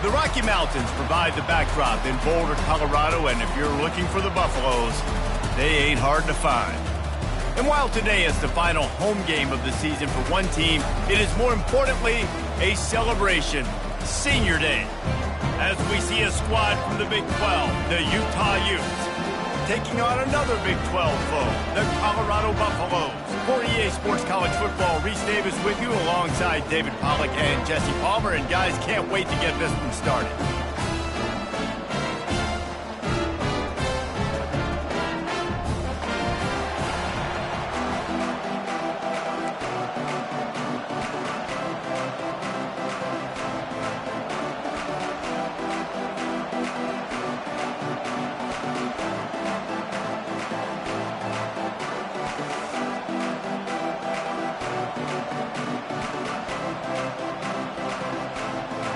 The Rocky Mountains provide the backdrop in Boulder, Colorado, and if you're looking for the Buffaloes, they ain't hard to find. And while today is the final home game of the season for one team, it is more importantly a celebration, Senior Day. As we see a squad from the Big 12, the Utah Utes, taking on another Big 12 foe, the Colorado Buffaloes. For EA Sports College Football, Reese Davis with you alongside David Pollack and Jesse Palmer. And guys, can't wait to get this one started.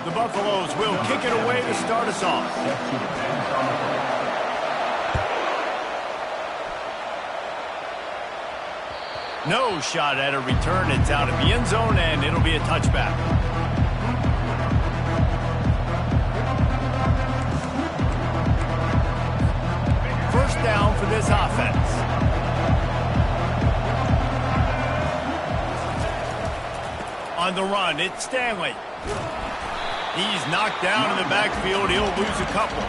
The Buffaloes will kick it away to start us off. No shot at a return. It's out of the end zone, and it'll be a touchback. First down for this offense. On the run, it's Stanley. He's knocked down in the backfield. He'll lose a couple.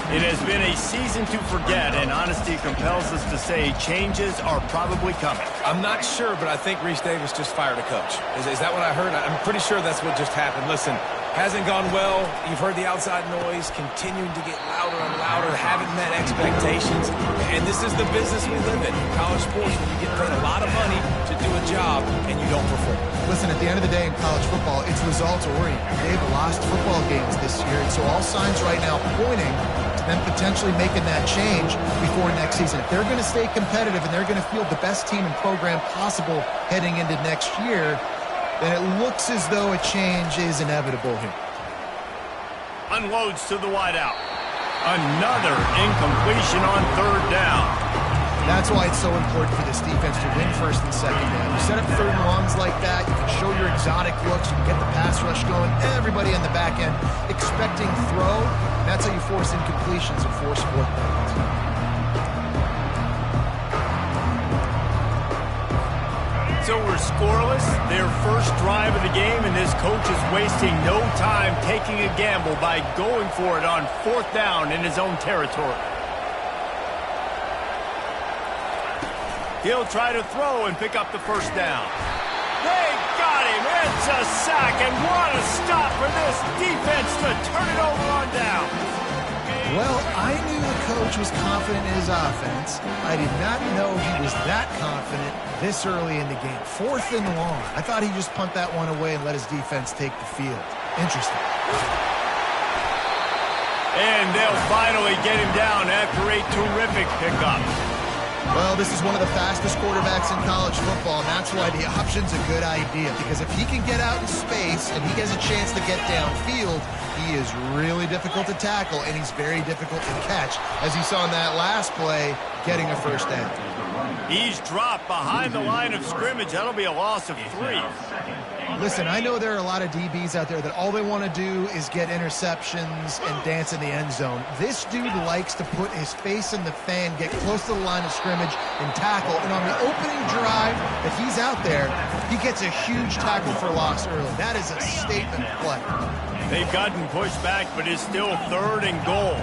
It has been a season to forget, and honesty compels us to say changes are probably coming. I'm not sure, but I think Reese Davis just fired a coach. Is that what I heard? I'm pretty sure that's what just happened. Listen, hasn't gone well. You've heard the outside noise, continuing to get louder and louder, haven't met expectations. And this is the business we live in college sports, when you get paid a lot of money to do a job and you don't perform. Listen, at the end of the day in college football, it's results-oriented. They've lost football games this year, and so all signs right now pointing to them potentially making that change before next season. If they're going to stay competitive and they're going to field the best team and program possible heading into next year, then it looks as though a change is inevitable here. Unloads to the wideout. Another incompletion on third down. That's why it's so important for this defense to win first and second down. You set up third and longs like that, you can show your exotic looks, you can get the pass rush going, everybody on the back end expecting throw, and that's how you force incompletions and force fourth downs. So we're scoreless, their first drive of the game, and this coach is wasting no time taking a gamble by going for it on fourth down in his own territory. He'll try to throw and pick up the first down. They got him. It's a sack, and what a stop for this defense to turn it over on down. Well, I knew the coach was confident in his offense. I did not know he was that confident this early in the game. Fourth and long. I thought he'd just punt that one away and let his defense take the field. Interesting. And they'll finally get him down after a terrific pickup. Well, this is one of the fastest quarterbacks in college football, and that's why the option's a good idea, because if he can get out in space and he gets a chance to get downfield, he is really difficult to tackle, and he's very difficult to catch, as you saw in that last play, getting a first down. He's dropped behind the line of scrimmage. That'll be a loss of 3. Listen, I know there are a lot of DBs out there that all they want to do is get interceptions and dance in the end zone. This dude likes to put his face in the fan, get close to the line of scrimmage, and tackle. And on the opening drive that he's out there, he gets a huge tackle for loss early. That is a statement play. They've gotten pushed back, but it's still third and goal.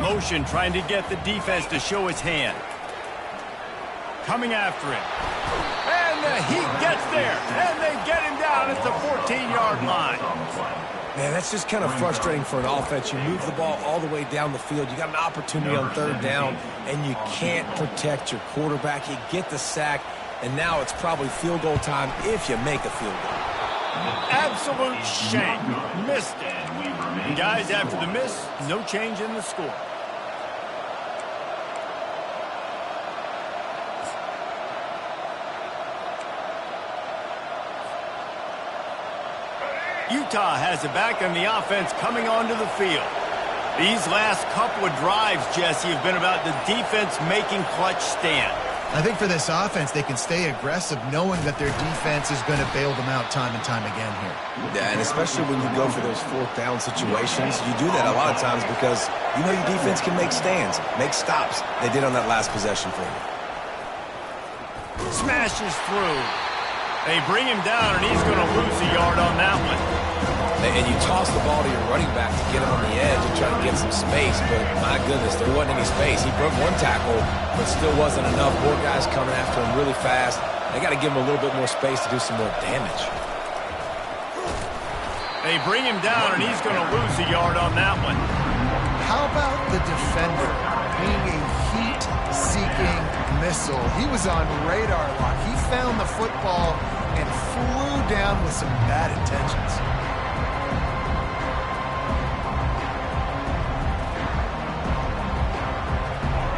Motion trying to get the defense to show his hand. Coming after him. And the heat gets there, and they get him down at the 14-yard line. Man, that's just kind of frustrating for an offense. You move the ball all the way down the field. You got an opportunity on third down, and you can't protect your quarterback. You get the sack, and now it's probably field goal time if you make a field goal. Absolute shame. Missed it. And guys, after the miss, no change in the score. Utah has it back on the offense coming onto the field. These last couple of drives, Jesse, have been about the defense making clutch stand. I think for this offense, they can stay aggressive knowing that their defense is going to bail them out time and time again here. Yeah, and especially when you go for those fourth down situations, you do that a lot of times because you know your defense can make stands, make stops. They did on that last possession for you. Smashes through. They bring him down, and he's going to lose a yard on that one. And you toss the ball to your running back to get him on the edge and try to get some space, but my goodness, there wasn't any space. He broke one tackle, but still wasn't enough. More guys coming after him really fast. They got to give him a little bit more space to do some more damage. They bring him down, and he's going to lose a yard on that one. How about the defender being a heat-seeking missile? He was on radar lock. He found the football and flew down with some bad intentions.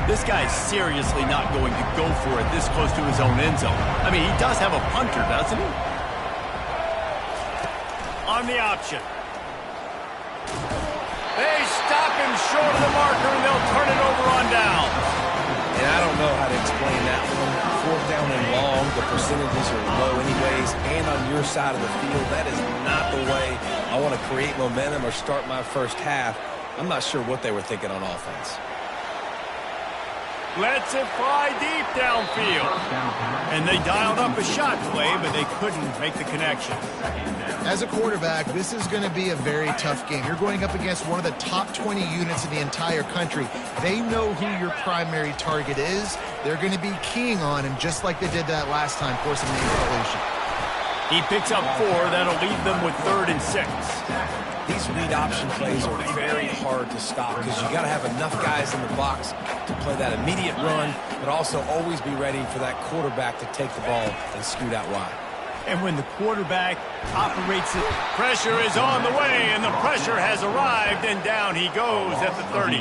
This guy's seriously not going to go for it this close to his own end zone. I mean, he does have a punter, doesn't he? On the option. They stop him short of the marker, and they'll turn it over on down. And I don't know how to explain that one. Fourth down and long, the percentages are low anyways, and on your side of the field, that is not the way I want to create momentum or start my first half. I'm not sure what they were thinking on offense. Lets it fly deep downfield. And they dialed up a shot play, but they couldn't make the connection. As a quarterback, this is going to be a very tough game. You're going up against one of the top 20 units in the entire country. They know who your primary target is. They're going to be keying on him, just like they did that last time, forcing the incompletion. He picks up 4. That'll leave them with 3rd and 6. These read option plays are very hard to stop because you got to have enough guys in the box to play that immediate run, but also always be ready for that quarterback to take the ball and scoot out wide. And when the quarterback operates it, pressure is on the way, and the pressure has arrived, and down he goes at the 30.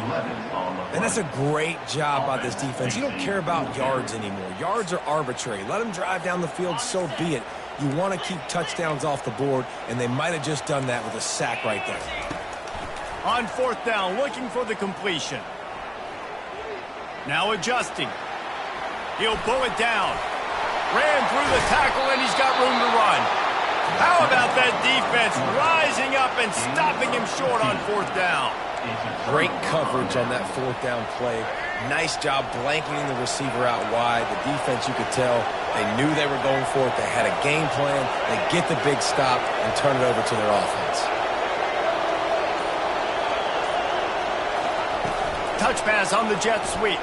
And that's a great job by this defense. You don't care about yards anymore. Yards are arbitrary. Let them drive down the field, so be it. You want to keep touchdowns off the board, and they might have just done that with a sack right there. On 4th down, looking for the completion. Now adjusting. He'll pull it down. Ran through the tackle, and he's got room to run. How about that defense rising up and stopping him short on 4th down? Great coverage on that 4th down play. Nice job blanketing the receiver out wide. The defense, you could tell, they knew they were going for it. They had a game plan. They get the big stop and turn it over to their offense. Touch pass on the jet sweep.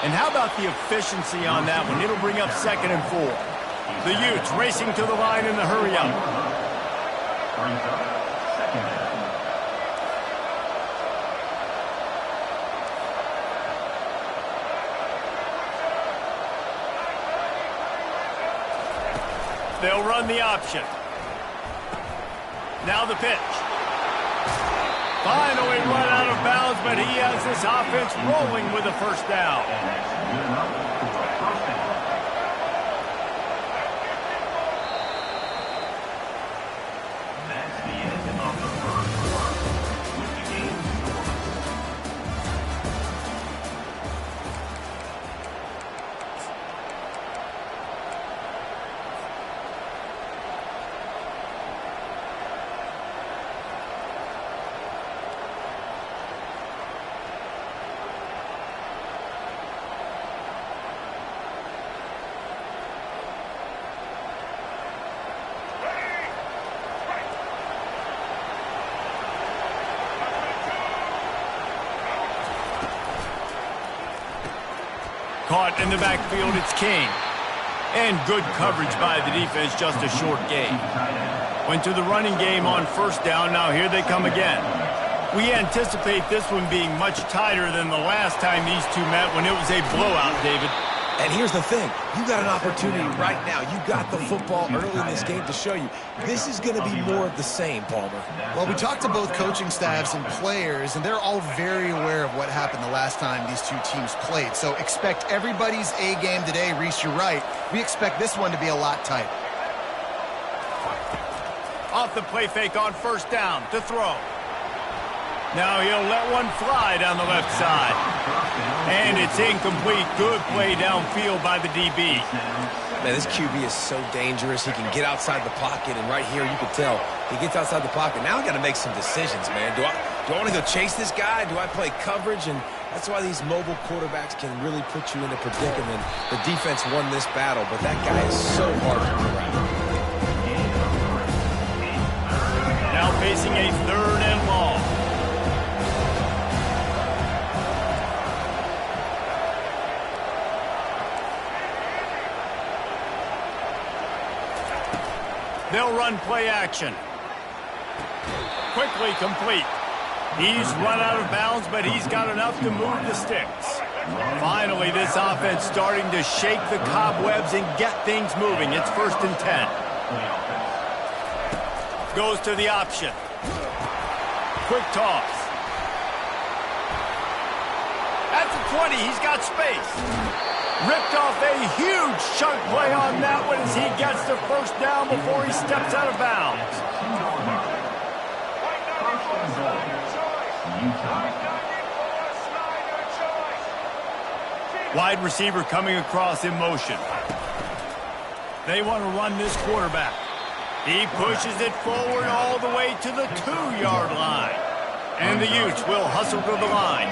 And how about the efficiency on that one? It'll bring up 2nd and 4. The Utes racing to the line in the hurry-up. They'll run the option. Now the pitch. Finally run out of bounds, but he has this offense rolling with a 1st down. Caught in the backfield, it's King. And good coverage by the defense, just a short gain. Went to the running game on 1st down, now here they come again. We anticipate this one being much tighter than the last time these two met when it was a blowout, David. And here's the thing. You got an opportunity right now. You got the football early in this game to show you. This is going to be more of the same, Palmer. Well, we talked to both coaching staffs and players, and they're all very aware of what happened the last time these two teams played. So expect everybody's A game today. Reese, you're right. We expect this one to be a lot tighter. Off the play fake on 1st down to throw. Now he'll let one fly down the left side. And it's incomplete. Good play downfield by the DB. Man, this QB is so dangerous. He can get outside the pocket, and right here you can tell he gets outside the pocket. Now I got to make some decisions, man. Do I want to go chase this guy? Do I play coverage? And that's why these mobile quarterbacks can really put you in a predicament. The defense won this battle, but that guy is so hard to corral. Now facing a 3rd and long. They'll run play action. Quickly complete. He's run out of bounds, but he's got enough to move the sticks. Finally, this offense starting to shake the cobwebs and get things moving. It's 1st and 10. Goes to the option. Quick toss. At the 20, he's got space. Ripped off a huge chunk play on that one as he gets the 1st down before he steps out of bounds. Wide receiver coming across in motion. They want to run this quarterback. He pushes it forward all the way to the 2-yard line. And the Utes will hustle to the line.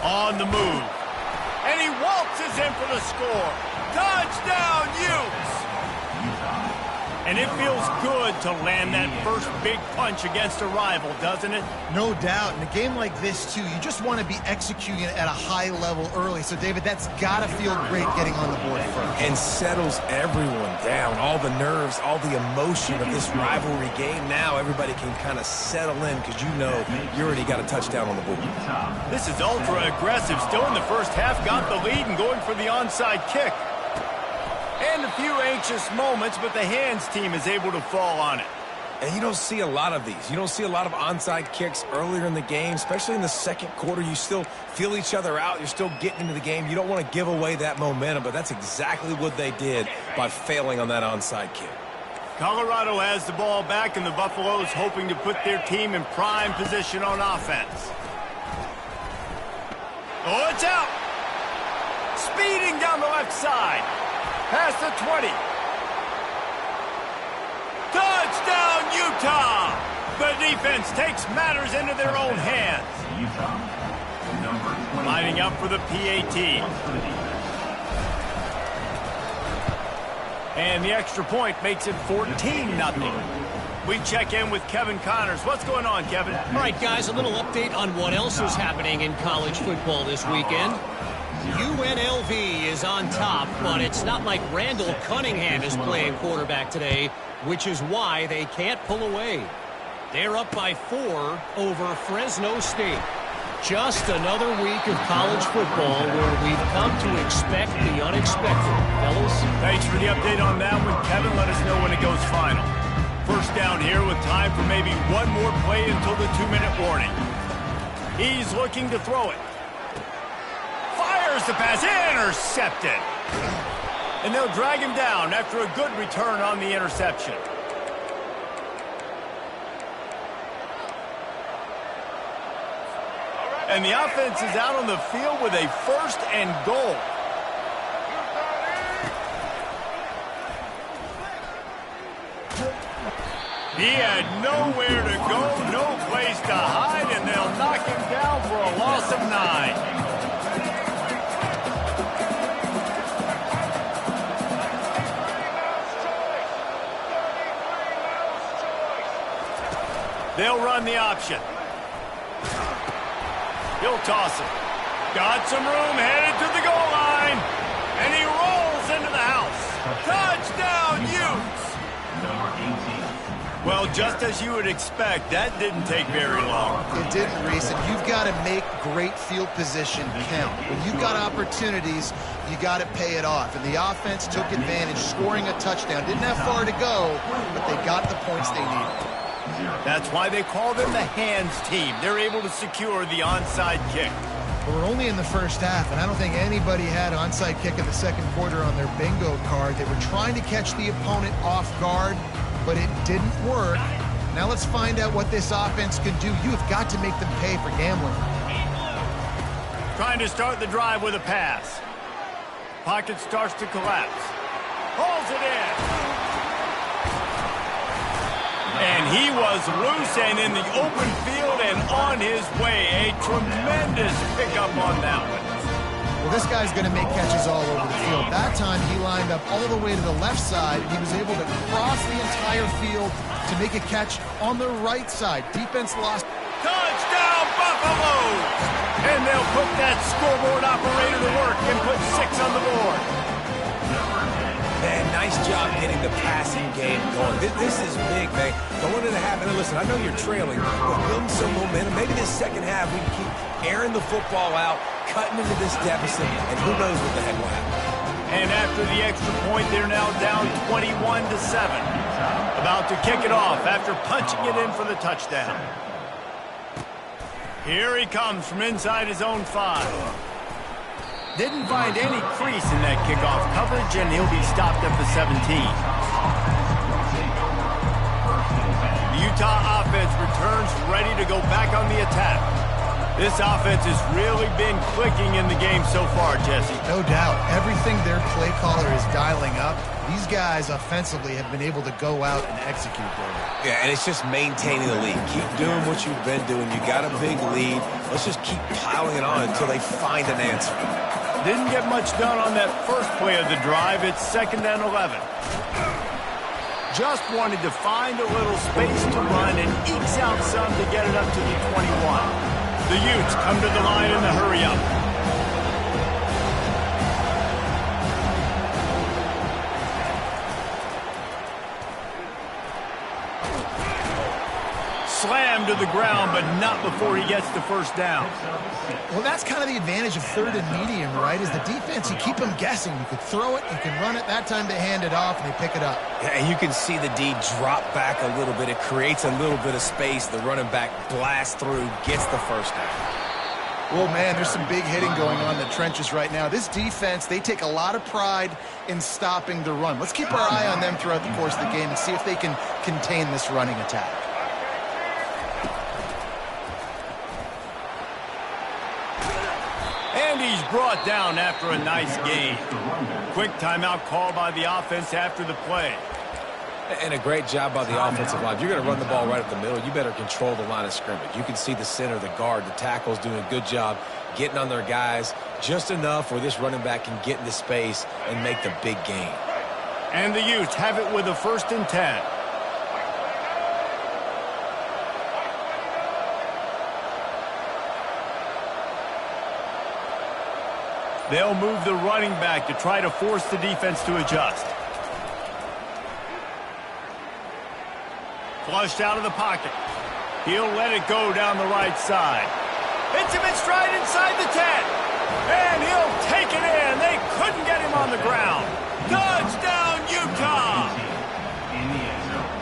On the move. And he waltzes in for the score. Touchdown, Utes! And it feels good to land that first big punch against a rival, doesn't it? No doubt. In a game like this, too, you just want to be executing at a high level early. So, David, that's got to feel great getting on the board first. And settles everyone down. All the nerves, all the emotion of this rivalry game. Now everybody can kind of settle in because you know you already got a touchdown on the board. This is ultra-aggressive. Still in the first half, got the lead and going for the onside kick. And a few anxious moments, but the hands team is able to fall on it. And you don't see a lot of these. You don't see a lot of onside kicks earlier in the game, especially in the 2nd quarter. You still feel each other out. You're still getting into the game. You don't want to give away that momentum, but that's exactly what they did by failing on that onside kick. Colorado has the ball back, and the Buffaloes hoping to put their team in prime position on offense. Oh, it's out! Speeding down the left side. Past the 20. Touchdown, Utah! The defense takes matters into their own hands. Lining up for the PAT. And the extra point makes it 14-0. We check in with Kevin Connors. What's going on, Kevin? All right, guys, a little update on what else is happening in college football this weekend. UNLV is on top, but it's not like Randall Cunningham is playing quarterback today, which is why they can't pull away. They're up by 4 over Fresno State. Just another week of college football where we've come to expect the unexpected. Fellas? Thanks for the update on that one, Kevin. Let us know when it goes final. 1st down here with time for maybe one more play until the 2-minute warning. He's looking to throw it. Fires the pass, intercepted. And they'll drag him down after a good return on the interception. And the offense is out on the field with a 1st and goal. He had nowhere to go, no place to hide, and they'll knock him down for a loss of 9. They'll run the option. He'll toss it. Got some room, headed to the goal line. And he rolls into the house. Touchdown, Utes! Well, just as you would expect, that didn't take very long. It didn't, Reese, and you've got to make great field position count. When you've got opportunities, you got to pay it off. And the offense took advantage, scoring a touchdown. Didn't have far to go, but they got the points they needed. That's why they call them the hands team. They're able to secure the onside kick. We're only in the first half, and I don't think anybody had onside kick in the 2nd quarter on their bingo card. They were trying to catch the opponent off guard, but it didn't work. Now let's find out what this offense can do. You have got to make them pay for gambling. Trying to start the drive with a pass. Pocket starts to collapse. Hauls it in. And he was loose and in the open field and on his way. A tremendous pickup on that one. Well, this guy's going to make catches all over the field. That time, he lined up all the way to the left side. He was able to cross the entire field to make a catch on the right side. Defense lost. Touchdown, Buffaloes! And they'll put that scoreboard operator to work and put 6 on the board. Man, nice job getting the passing game going. This is big, man. Going into half, and listen, I know you're trailing, but building some momentum. Maybe this second half we can keep airing the football out, cutting into this deficit, and who knows what the heck will happen. And after the extra point, they're now down 21-7. About to kick it off after punching it in for the touchdown. Here he comes from inside his own 5. Didn't find any crease in that kickoff coverage, and he'll be stopped at the 17. The Utah offense returns ready to go back on the attack. This offense has really been clicking in the game so far, Jesse. No doubt. Everything their play caller is dialing up, these guys offensively have been able to go out and execute there. Yeah, and it's just maintaining the lead. Keep doing what you've been doing. You got a big lead. Let's just keep piling it on until they find an answer. Didn't get much done on that first play of the drive. It's 2nd and 11. Just wanted to find a little space to run and ekes out some to get it up to the 21. The Utes come to the line in the hurry-up. Slammed to the ground, but not before he gets the first down. Well, that's kind of the advantage of 3rd and medium, right? Is the defense, you keep them guessing. You could throw it, you can run it. That time they hand it off, and they pick it up. Yeah, and you can see the D drop back a little bit. It creates a little bit of space. The running back blasts through, gets the first down. Well, man, there's some big hitting going on in the trenches right now. This defense, they take a lot of pride in stopping the run. Let's keep our eye on them throughout the course of the game and see if they can contain this running attack. And he's brought down after a nice gain. Quick timeout call by the offense after the play. And a great job by the offensive line. If you're going to run the ball right up the middle, you better control the line of scrimmage. You can see the center, the guard, the tackles doing a good job getting on their guys just enough where this running back can get into space and make the big gain. And the Utes have it with a 1st and 10. They'll move the running back to try to force the defense to adjust. Flushed out of the pocket. He'll let it go down the right side. Hits him in stride inside the 10. And he'll take it in. They couldn't get him on the ground. Touchdown, Utah!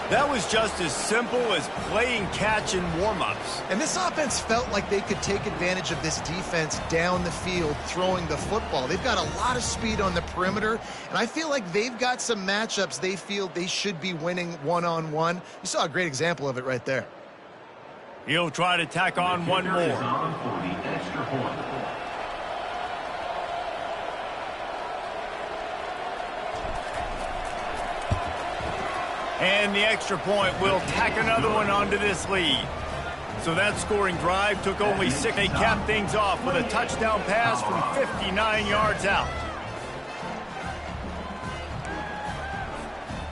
That was just as simple as playing catch in warm-ups. And this offense felt like they could take advantage of this defense down the field throwing the football. They've got a lot of speed on the perimeter, and I feel like they've got some matchups they feel they should be winning one-on-one. You saw a great example of it right there. He'll try to tack on one more. And the extra point will tack another one onto this lead. So that scoring drive took only 6. They capped things off with a touchdown pass from 59 yards out.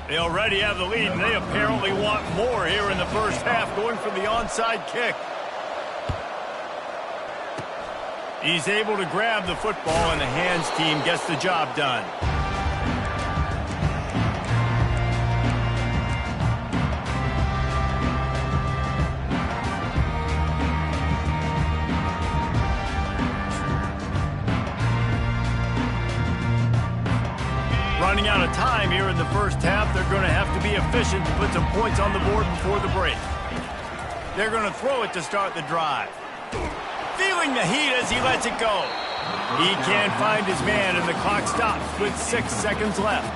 They already have the lead, and they apparently want more here in the first half, going for the onside kick. He's able to grab the football, and the hands team gets the job done. Running out of time here in the first half, they're going to have to be efficient to put some points on the board before the break. They're going to throw it to start the drive. Feeling the heat as he lets it go. He can't find his man, and the clock stops with 6 seconds left.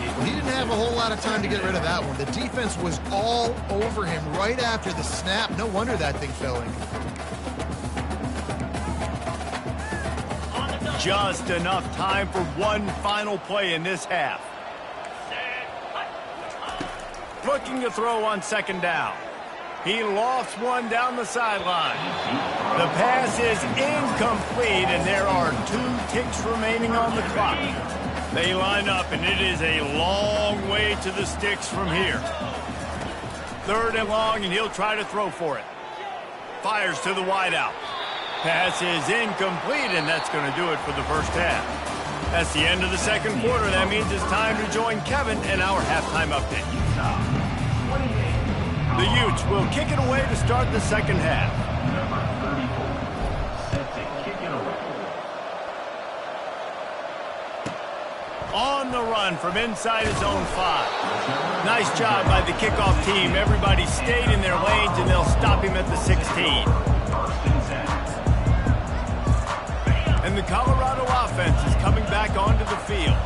Well, he didn't have a whole lot of time to get rid of that one. The defense was all over him right after the snap. No wonder that thing fell in. Just enough time for one final play in this half. Looking to throw on second down. He lofts one down the sideline. The pass is incomplete, and there are 2 ticks remaining on the clock. They line up, and it is a long way to the sticks from here. 3rd and long, and he'll try to throw for it. Fires to the wideout. Pass is incomplete, and that's going to do it for the first half. That's the end of the second quarter. That means it's time to join Kevin in our halftime update. The Utes will kick it away to start the second half. On the run from inside his own 5. Nice job by the kickoff team. Everybody stayed in their lanes, and they'll stop him at the 16. And the Colorado offense is coming back onto the field.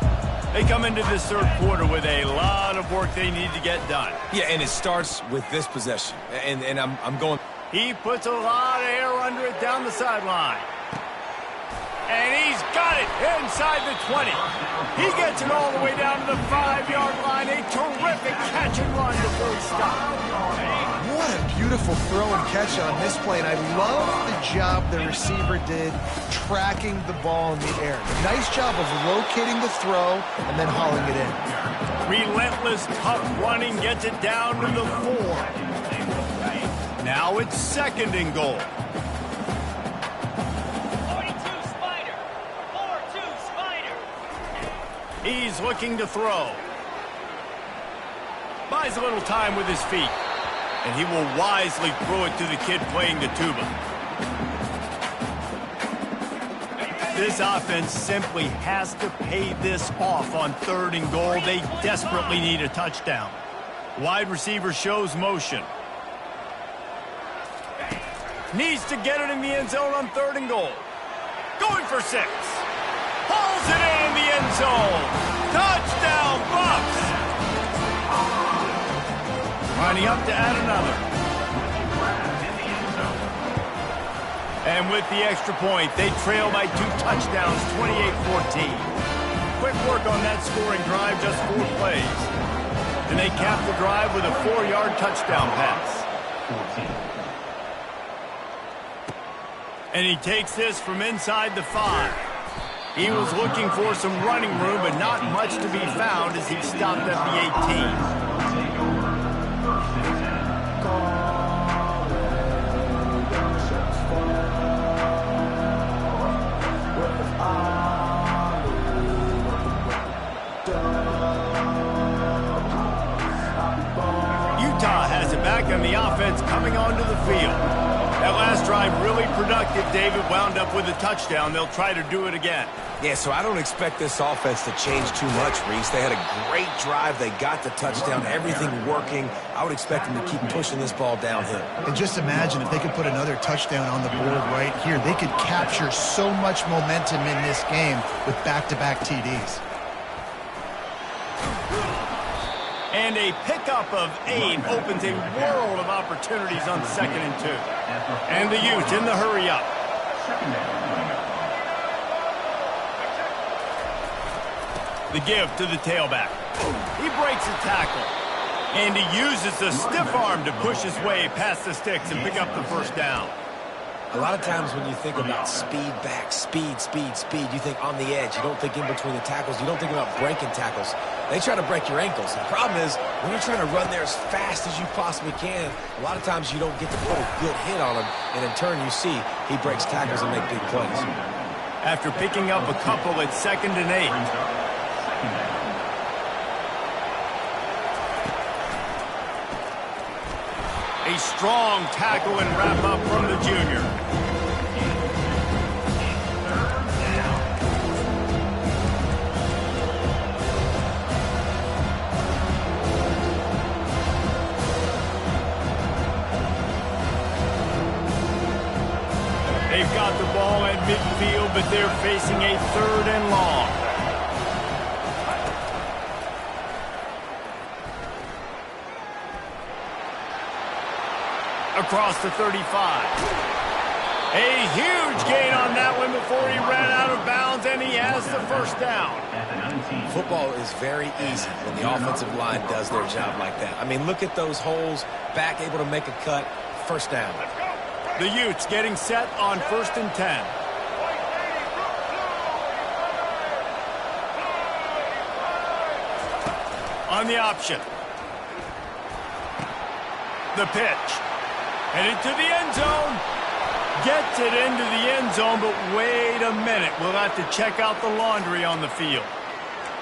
They come into this third quarter with a lot of work they need to get done. Yeah, and it starts with this possession. And I'm going. He puts a lot of air under it down the sideline. And he's got it inside the 20. He gets it all the way down to the 5-yard line. A terrific catch and run before he stops. What a beautiful throw and catch on this play. And I love the job the receiver did tracking the ball in the air. Nice job of locating the throw and then hauling it in. Relentless, tough running gets it down to the 4. Now it's 2nd and goal. 42 Spider. 4-2 Spider. He's looking to throw. Buys a little time with his feet. And he will wisely throw it to the kid playing the tuba. This offense simply has to pay this off on 3rd and goal. They desperately need a touchdown. Wide receiver shows motion. Needs to get it in the end zone on 3rd and goal. Going for 6. Hauls it in the end zone. Touchdown, Bucs! Lining up to add another. And with the extra point, they trail by 2 touchdowns, 28-14. Quick work on that scoring drive, just 4 plays. And they cap the drive with a 4-yard touchdown pass. And he takes this from inside the 5. He was looking for some running room, but not much to be found as he stopped at the 18. Utah has it back, and the offense coming onto the field. That last drive really productive. David wound up with a touchdown. They'll try to do it again. Yeah, so I don't expect this offense to change too much, Reese. They had a great drive. They got the touchdown, everything working. I would expect them to keep pushing this ball downhill. And just imagine if they could put another touchdown on the board right here. They could capture so much momentum in this game with back-to-back TDs. And a pickup of 8 opens a world of opportunities on 2nd and 2. And the Utes in the hurry up. The give to the tailback. He breaks a tackle. And he uses the stiff arm to push his way past the sticks and pick up the first down. A lot of times when you think about speed back, speed, you think on the edge. You don't think in between the tackles. You don't think about breaking tackles. They try to break your ankles. The problem is when you're trying to run there as fast as you possibly can, a lot of times you don't get to put a good hit on him. And in turn, you see he breaks tackles and make big plays. After picking up a couple at 2nd and 8. A strong tackle and wrap up from the junior. They've got the ball at midfield, but they're facing a 3rd and long. Across the 35. A huge gain on that one before he ran out of bounds, and he has the first down. Football is very easy when the offensive line does their job like that. I mean, look at those holes, back able to make a cut, first down. The Utes getting set on 1st and 10. On the option. The pitch. Headed to the end zone. Gets it into the end zone, but wait a minute. We'll have to check out the laundry on the field.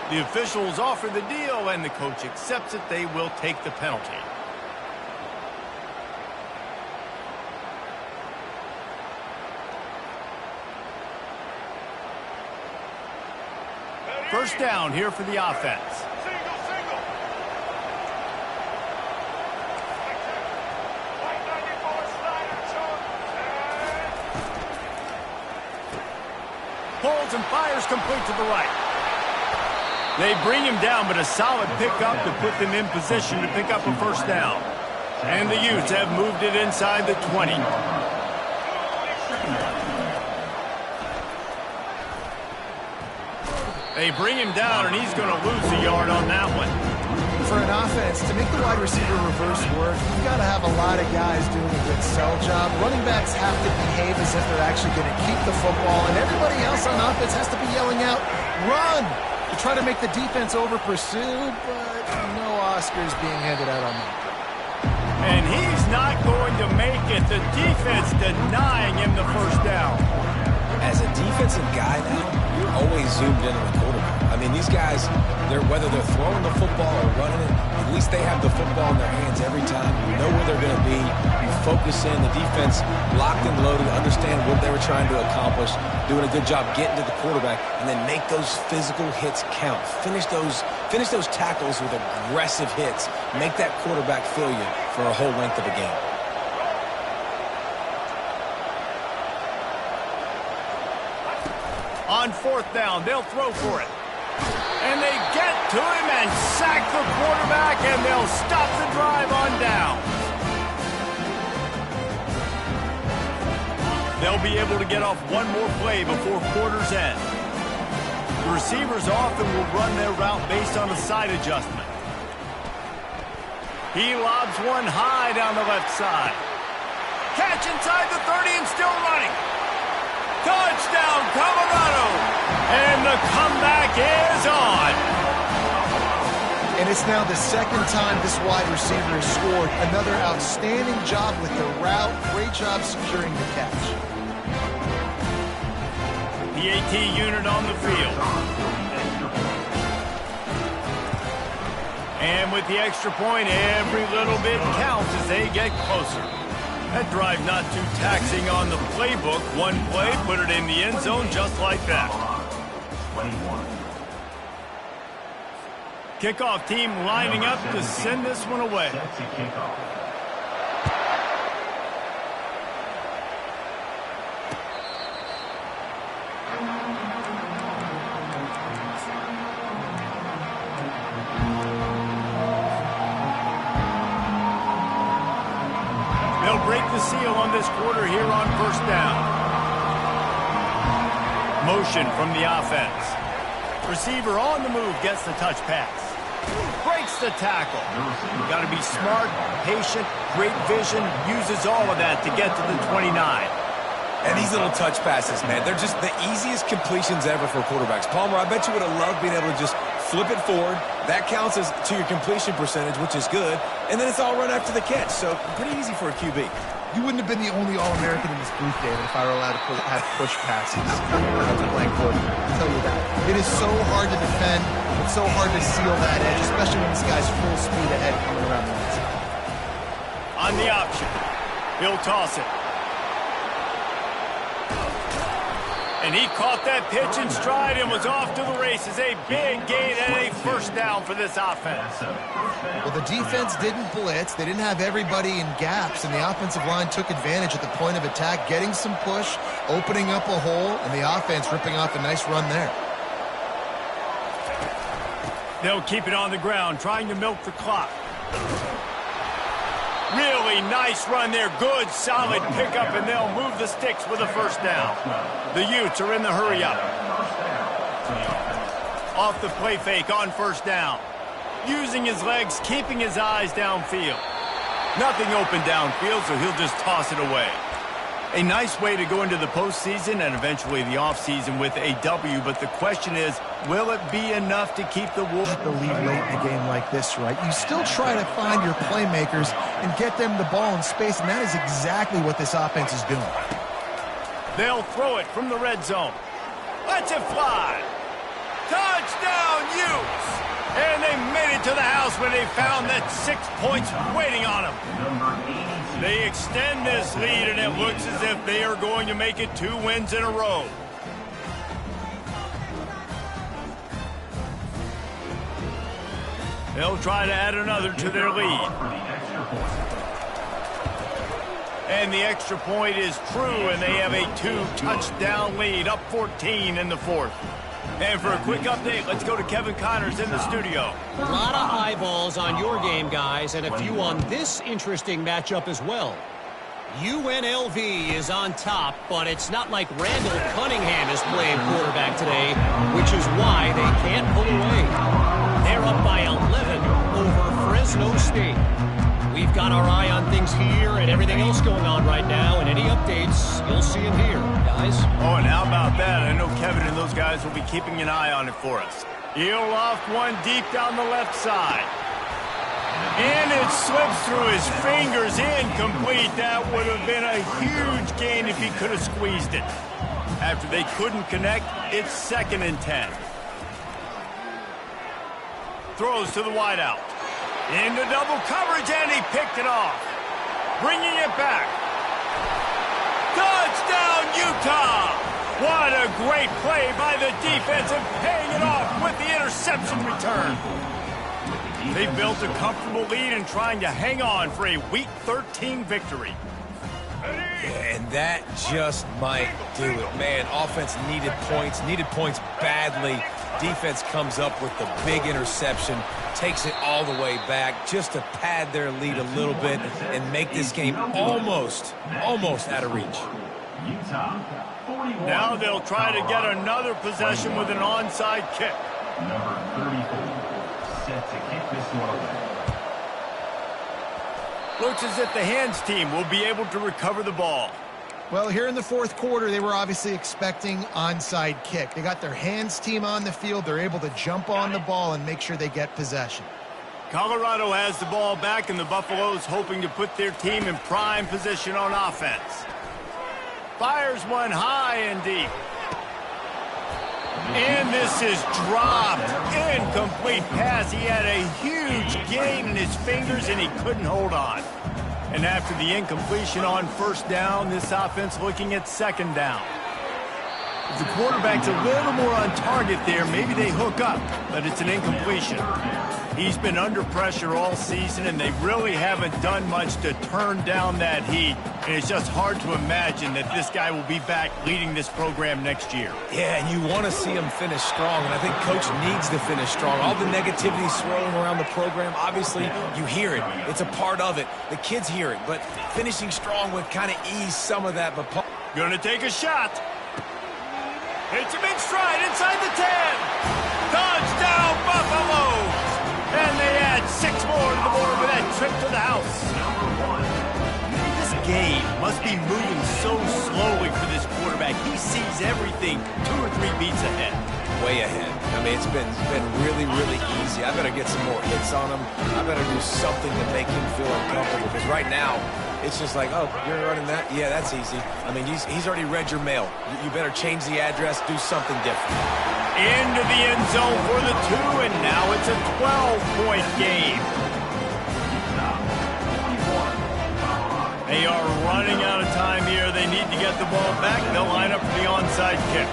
The officials offer the deal, and the coach accepts it. They will take the penalty. First down here for the offense. Pulls and fires complete to the right. They bring him down, but a solid pickup to put them in position to pick up a first down. And the Utes have moved it inside the 20. They bring him down, and he's going to lose a yard on that one. For an offense, to make the wide receiver reverse work, you've got to have a lot of guys doing a good sell job. Running backs have to behave as if they're actually going to keep the football, and everybody else on offense has to be yelling out, run, to try to make the defense over-pursue, but no Oscars being handed out on that. And he's not going to make it. The defense denying him the first down. As a defensive guy now, you're always zoomed in on the quarterback. I mean, these guys, whether they're throwing the football or running it, at least they have the football in their hands every time. You know where they're going to be. You focus in. The defense locked and loaded, understand what they were trying to accomplish, doing a good job getting to the quarterback, and then make those physical hits count. Finish those tackles with aggressive hits. Make that quarterback feel you for a whole length of a game. On 4th down, they'll throw for it. And they get to him and sack the quarterback, and they'll stop the drive on down. They'll be able to get off one more play before quarter's end. The receivers often will run their route based on a side adjustment. He lobs one high down the left side. Catch inside the 30 and still running. Touchdown, Colorado! And the comeback is on. And it's now the second time this wide receiver has scored. Another outstanding job with the route. Great job securing the catch. The AT unit on the field. And with the extra point, every little bit counts as they get closer. That drive not too taxing on the playbook. One play, put it in the end zone just like that. 21. Kickoff team lining up to send this one away. Set to kickoff. They'll break the seal on this quarter here on 1st down. Motion from the offense. Receiver on the move gets the touch pass. Breaks the tackle. You've got to be smart, patient, great vision, uses all of that to get to the 29. And these little touch passes, man, they're just the easiest completions ever for quarterbacks. Palmer, I bet you would have loved being able to just flip it forward. That counts as to your completion percentage, which is good. And then it's all run after the catch, so pretty easy for a QB. You wouldn't have been the only All-American in this booth, David, if I were allowed to have push passes when I was playing quarterback. I'll tell you that. It is so hard to defend. It's so hard to seal that edge, especially when this guy's full speed ahead coming around the outside. On the option, he'll toss it. And he caught that pitch in stride and was off to the races. A big gain and a first down for this offense. Well, the defense didn't blitz. They didn't have everybody in gaps, and the offensive line took advantage at the point of attack, getting some push, opening up a hole, and the offense ripping off a nice run there. They'll keep it on the ground, trying to milk the clock. Really really nice run there. Good, solid pickup, and they'll move the sticks with a first down. The Utes are in the hurry up. Off the play fake on first down. Using his legs, keeping his eyes downfield. Nothing open downfield, so he'll just toss it away. A nice way to go into the postseason and eventually the offseason with a W, but the question is, will it be enough to keep the Wolves? The lead late in a game like this, right? You still try to find your playmakers and get them the ball in space, and that is exactly what this offense is doing. They'll throw it from the red zone. Let's it fly. Touchdown, Utes! And they made it to the house when they found that 6 points waiting on them. They extend this lead, and it looks as if they are going to make it 2 wins in a row. They'll try to add another to their lead. And the extra point is true, and they have a 2-touchdown lead, up 14 in the fourth. And for a quick update, let's go to Kevin Connors in the studio. A lot of eyeballs on your game, guys, and a few on this interesting matchup as well. UNLV is on top, but it's not like Randall Cunningham is playing quarterback today, which is why they can't pull away. They're up by 11 over Fresno State. We've got our eye on things here and everything else going on right now, and any updates, you'll see them here, guys. Oh, and how about that? I know Kevin and those guys will be keeping an eye on it for us. He'll loft one deep down the left side. And it slips through his fingers, incomplete. That would have been a huge gain if he could have squeezed it. After they couldn't connect, it's 2nd and 10. Throws to the wideout. Into double coverage, and he picked it off. Bringing it back. Touchdown, Utah! What a great play by the defense and paying it off with the interception return. They built a comfortable lead and trying to hang on for a Week 13 victory. And that just might do it. Man, offense needed points badly. Defense comes up with the big interception, takes it all the way back just to pad their lead a little bit and make this game almost out of reach. Now they'll try to get another possession with an onside kick. Number 34, set to kick this one away. Looks as if the hands team will be able to recover the ball. Well, here in the fourth quarter, they were obviously expecting onside kick. They got their hands team on the field. They're able to jump on the ball and make sure they get possession. Colorado has the ball back, and the Buffaloes hoping to put their team in prime position on offense. Fires one high and deep. And this is dropped. Incomplete pass. He had a huge gain in his fingers, and he couldn't hold on. And after the incompletion on first down, this offense looking at 2nd down. If the quarterback's a little more on target there, maybe they hook up, but it's an incompletion. He's been under pressure all season, and they really haven't done much to turn down that heat. And it's just hard to imagine that this guy will be back leading this program next year. Yeah, and you want to see him finish strong, and I think Coach needs to finish strong. All the negativity swirling around the program, obviously, you hear it. It's a part of it. The kids hear it, but finishing strong would kind of ease some of that. But Gonna take a shot. Hits him in stride inside the 10. Touchdown, Buffaloes! And they add 6 more to the board with that trip to the house. This game must be moving so slowly for this quarterback. He sees everything 2 or 3 beats ahead. way ahead. I mean, it's been really, really easy. I better get some more hits on him. I better do something to make him feel uncomfortable, because right now, it's just like, oh, you're running that? Yeah, that's easy. I mean, he's already read your mail. You better change the address, do something different. Into the end zone for the 2, and now it's a 12-point game. They are running out of time here. They need to get the ball back. They'll line up for the onside kick.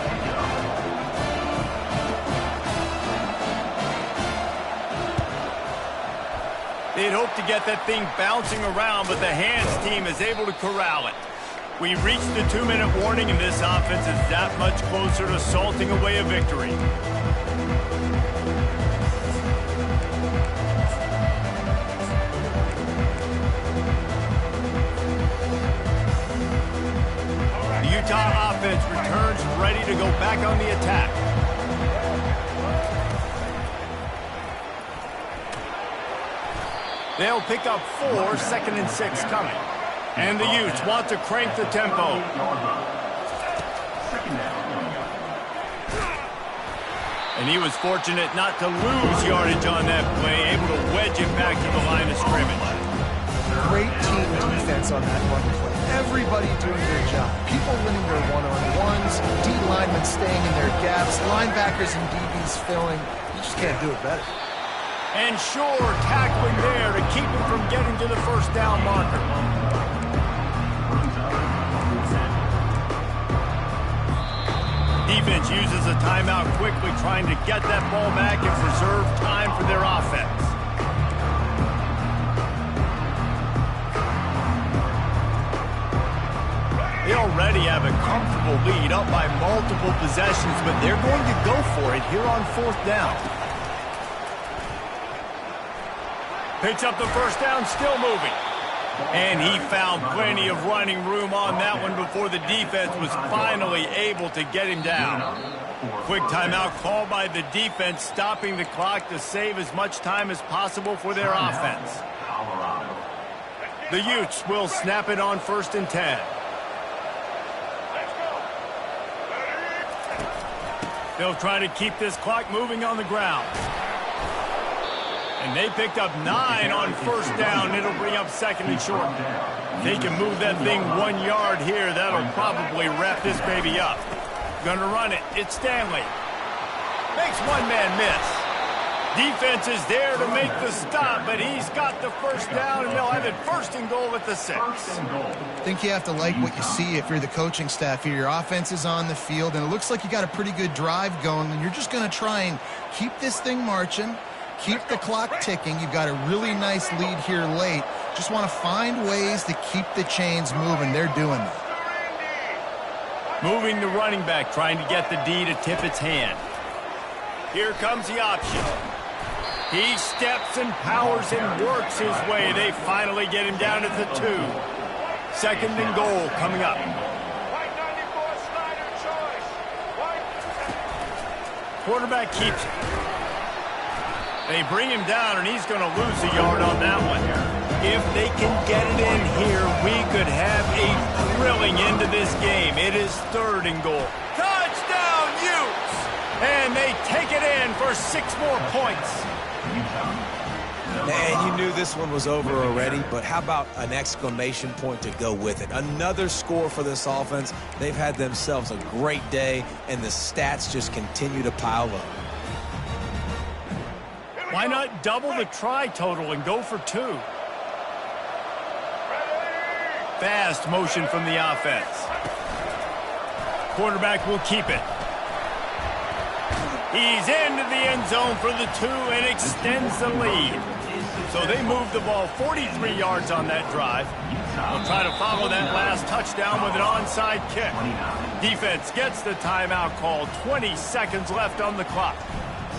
They'd hoped to get that thing bouncing around, but the hands team is able to corral it. We've reached the 2-minute warning, and this offense is that much closer to salting away a victory. returns, ready to go back on the attack. They'll pick up 4, 2nd and 6 coming. And the Utes want to crank the tempo. And he was fortunate not to lose yardage on that play, able to wedge it back to the line of scrimmage. Great team defense on that run play. Everybody doing their job. People winning their one-on-ones, D linemen staying in their gaps, linebackers and DBs filling. You just can't do it better. And sure, tackling there to keep him from getting to the first down marker. Defense uses a timeout quickly, trying to get that ball back and preserve time for their offense. They already have a comfortable lead, up by multiple possessions, but they're going to go for it here on 4th down. Picks up the first down, still moving. And he found plenty of running room on that one before the defense was finally able to get him down. Quick timeout called by the defense, stopping the clock to save as much time as possible for their offense. The Utes will snap it on 1st and 10. They'll try to keep this clock moving on the ground. And they picked up 9 on 1st down. It'll bring up 2nd and short. They can move that thing 1 yard here. That'll probably wrap this baby up. Gonna run it. It's Stanley. Makes one man miss. Defense is there to make the stop, but he's got the first down, and they'll have it 1st and goal at the 6. I think you have to like what you see if you're the coaching staff here. Your offense is on the field, and it looks like you got a pretty good drive going, and you're just going to try and keep this thing marching, keep the clock ticking. You've got a really nice lead here late. Just want to find ways to keep the chains moving. They're doing that. Moving the running back, trying to get the D to tip its hand. Here comes the option. He steps and powers and works his way. They finally get him down at the 2. 2nd and goal coming up. Quarterback keeps it. They bring him down, and he's going to lose a yard on that one. If they can get it in here, we could have a thrilling end to this game. It is 3rd and goal. Touchdown, Utes! And they take it in for 6 more points. And you knew this one was over already, but how about an exclamation point to go with it? Another score for this offense. They've had themselves a great day, and the stats just continue to pile up. Why not double the try total and go for 2? Fast motion from the offense. Quarterback will keep it. He's into the end zone for the 2 and extends the lead. So they move the ball 43 yards on that drive. They'll try to follow that last touchdown with an onside kick. Defense gets the timeout call. 20 seconds left on the clock.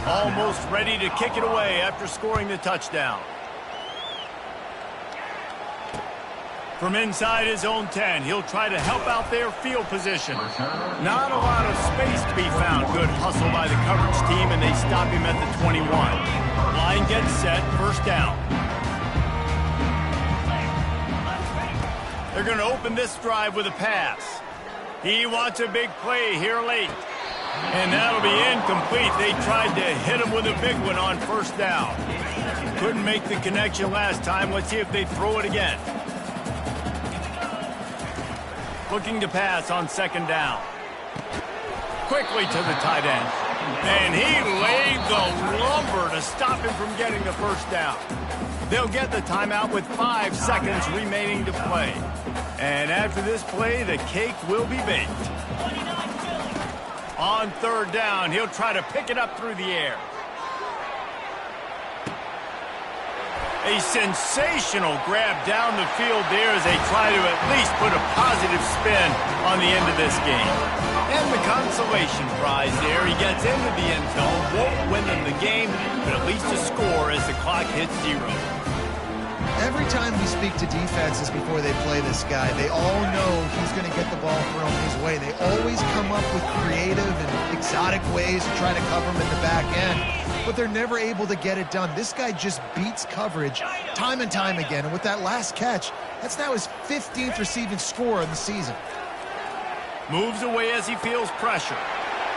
Almost ready to kick it away after scoring the touchdown. From inside his own 10, he'll try to help out their field position. Not a lot of space to be found. Good hustle by the coverage team, and they stop him at the 21. Line gets set, 1st down. They're going to open this drive with a pass. He wants a big play here late. And that'll be incomplete. They tried to hit him with a big one on 1st down. Couldn't make the connection last time. Let's see if they throw it again. Looking to pass on 2nd down. Quickly to the tight end. And he laid the lumber to stop him from getting the 1st down. They'll get the timeout with 5 seconds remaining to play. And after this play, the cake will be baked. On 3rd down, he'll try to pick it up through the air. A sensational grab down the field there as they try to at least put a positive spin on the end of this game. And the consolation prize there, he gets into the end zone, won't win them the game, but at least a score as the clock hits 0. Every time we speak to defenses before they play this guy, they all know he's going to get the ball thrown his way. They always come up with creative and exotic ways to try to cover him in the back end, but they're never able to get it done. This guy just beats coverage time and time again, and with that last catch, that's now his 15th receiving score of the season. Moves away as he feels pressure.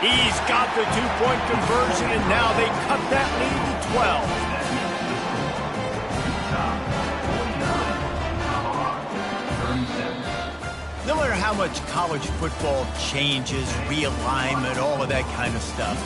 He's got the two-point conversion, and now they cut that lead to 12. No matter how much college football changes, realignment, all of that kind of stuff,